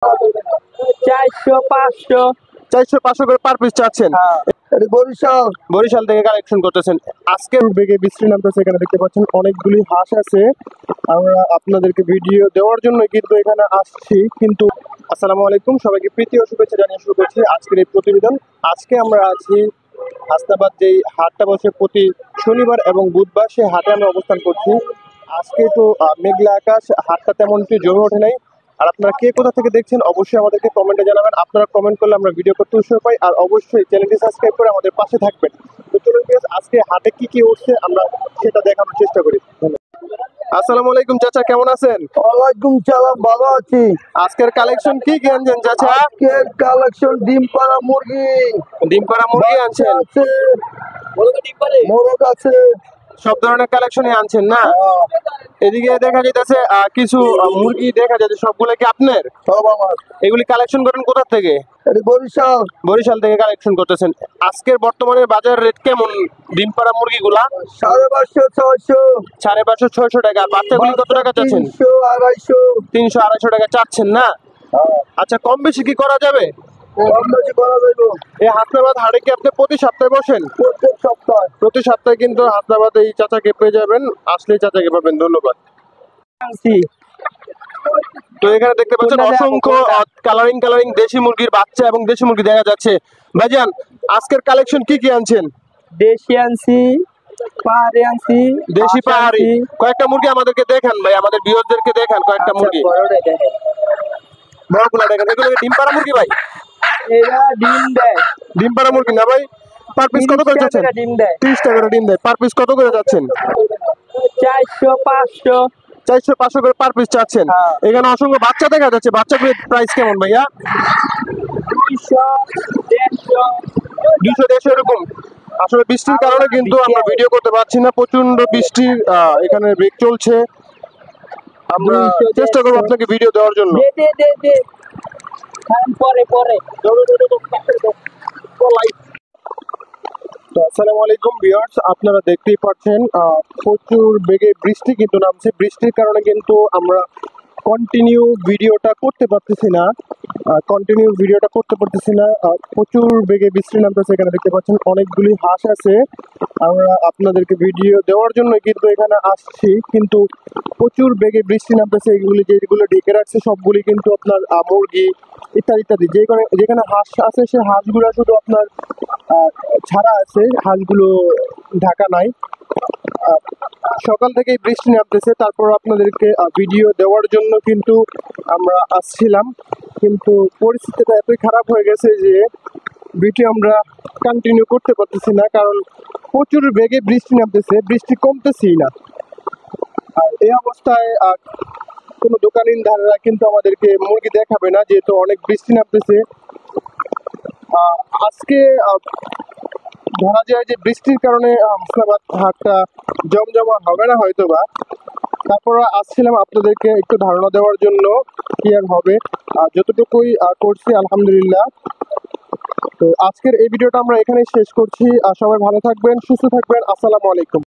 400 500 400-500 করে per piece চাচ্ছেন। বরিশাল থেকে কালেকশন করতেছেন। আজকে বেগে বৃষ্টি নামতেছে, এখানে দেখতে পাচ্ছেন অনেকগুলি হাঁস আছে। আমরা আপনাদেরকে ভিডিও দেওয়ার জন্য কিন্তু এখানে আসছি। কিন্তু আসসালামু আলাইকুম, সবাইকে প্রীতি ও শুভেচ্ছা জানিয়ে শুরু করছি আজকের এই প্রতিবেদন। আজকে আমরা আছি হাসনাবাদ, যেই হাটটা বসে প্রতি শনিবার এবং বুধবার, সেই হাটে আমরা অবস্থান করছি। আজকে তো মেঘলা আকাশ, হাটটা তেমন একটু জমে ওঠে নাই। আর আপনারা কে কোথা থেকে দেখছেন অবশ্যই আমাদেরকে কমেন্টে জানাবেন। আপনারা কমেন্ট করলে আমরা ভিডিও করতে উৎসাহ পাই। আর অবশ্যই চ্যানেলটি সাবস্ক্রাইব করে আমাদের পাশে থাকবেন। তো চলুন আজকে হাটে কি কি উঠছে আমরা সেটা দেখানোর চেষ্টা করি। আসসালামু আলাইকুম চাচা, কেমন আছেন? ওয়ালাইকুম সালাম, ভালো আছি। আজকের কালেকশন কি কি আনছেন চাচা? আজকের কালেকশন ডিম পাড়া মুরগি। ডিম পাড়া মুরগি আনছেন? আছে, মোরগ আছে, সব ধরনের কালেকশনই আনছেন না? এদিকে দেখা যাইতেছে কিছু মুরগি দেখা যাচ্ছে, সবগুলো কি আপনার? সব আমার। এগুলি কালেকশন করেন কোথা থেকে? এটা বরিশাল। বরিশাল থেকে কালেকশন করতেছেন। আজকের বর্তমানে বাজার রেট কেমন ডিম পাড়া মুরগিগুলা? 550 600। 550-600 টাকা। বাচ্চাগুলি কত টাকা চাচ্ছেন? 300 250। 300-250 টাকা চাচ্ছেন না? আচ্ছা, কম বেশি কি করা যাবে? কম বেশি করা যাবে। এই হাসনাবাদ হাটে কি আপনি প্রতি সপ্তাহে বসেন? প্রত্যেক সপ্তাহে। প্রতি সপ্তাহে কিন্তু হাসনাবাদে এই চাচাকে পেয়ে যাবেন, আসলে চাচাকে পাবেন। ধন্যবাদ। তো এখানে দেখতে পাচ্ছেন অসংখ্য কালারিং দেশি মুরগির বাচ্চা এবং দেশি মুরগি দেখা যাচ্ছে। ভাইজান, আজকের কালেকশন কি কি আনছেন? দেশি আনছি, পাহাড়ি আনছি। দেশি পাহাড়ি কয়েকটা মুরগি আমাদেরকে দেখান ভাই, আমাদের ভিউয়ারদেরকে দেখান কয়েকটা মুরগি। বড়গুলা দেখেন, এগুলো কি ডিম পাড়া মুরগি ভাই? এরা ডিম দেয়। ডিম পাড়া মুরগি না ভাই? পার পিস কত করে যাচ্ছেন? ডিম দেয় 30 টাকা করে ডিম দেয়। পার পিস কত করে যাচ্ছেন? 400 500। 400-500 করে পার পিস চাচ্ছেন। এখানে অসংখ্য বাচ্চা দেখা যাচ্ছে। বাচ্চাগুলোর প্রাইস কেমন ভাইয়া? 200 150। 200-150 এরকম। আসলে বৃষ্টির কারণে কিন্তু আমরা ভিডিও করতে পারছি না, প্রচন্ড বৃষ্টির এখানে ব্রেক চলছে। আমরা চেষ্টা করবো আপনাকে ভিডিও দেওয়ার জন্য। দে পরে পরে। তো আসসালামু আলাইকুম ভিউয়ার্স, আপনারা দেখতেই পাচ্ছেন প্রচুর বেগে বৃষ্টি কিন্তু নামছে। বৃষ্টির কারণে কিন্তু আমরা কন্টিনিউ ভিডিওটা করতে পারতেছি না। প্রচুর বেগে বৃষ্টি নামতেছে। এখানে দেখতে পাচ্ছেন অনেকগুলি হাঁস আছে। আমরা আপনাদেরকে ভিডিও দেওয়ার জন্য কিন্তু এখানে আসছি, কিন্তু প্রচুর বেগে বৃষ্টি নামতেছে। এগুলি যেগুলো ঢেকে রাখছে সবগুলি কিন্তু আপনার মুরগি ইত্যাদি ইত্যাদি। যেখানে হাঁস আছে সে হাঁসগুলো শুধু আপনার ছাড়া আছে, হাঁসগুলো ঢাকা নাই। সকাল থেকেই বৃষ্টি নামতেছে, তারপর আপনাদেরকে ভিডিও দেওয়ার জন্য কিন্তু আমরা আসছিলাম, কিন্তু পরিস্থিতিটা এতই খারাপ হয়ে গেছে যে ভিডিও আমরা কন্টিনিউ করতে পারতেছি না, কারণ প্রচুর বেগে বৃষ্টি নামতেছে, বৃষ্টি কমতেছেই না। আর এই অবস্থায় কোনো দোকানদাররা কিন্তু আমাদেরকে মুরগি দেখাবে না, যেহেতু অনেক বৃষ্টি নামতেছে। আজকে ধরা যায় যে বৃষ্টির কারণে হাসনাবাদ হাটটা জমজমা হবে না হয়তো বা। তারপর আসছিলাম আপনাদেরকে একটু ধারণা দেওয়ার জন্য কি আর হবে, যতটুকুই করছি আলহামদুলিল্লাহ। তো আজকের এই ভিডিওটা আমরা এখানেই শেষ করছি। সবাই ভালো থাকবেন, সুস্থ থাকবেন। আসসালামু আলাইকুম।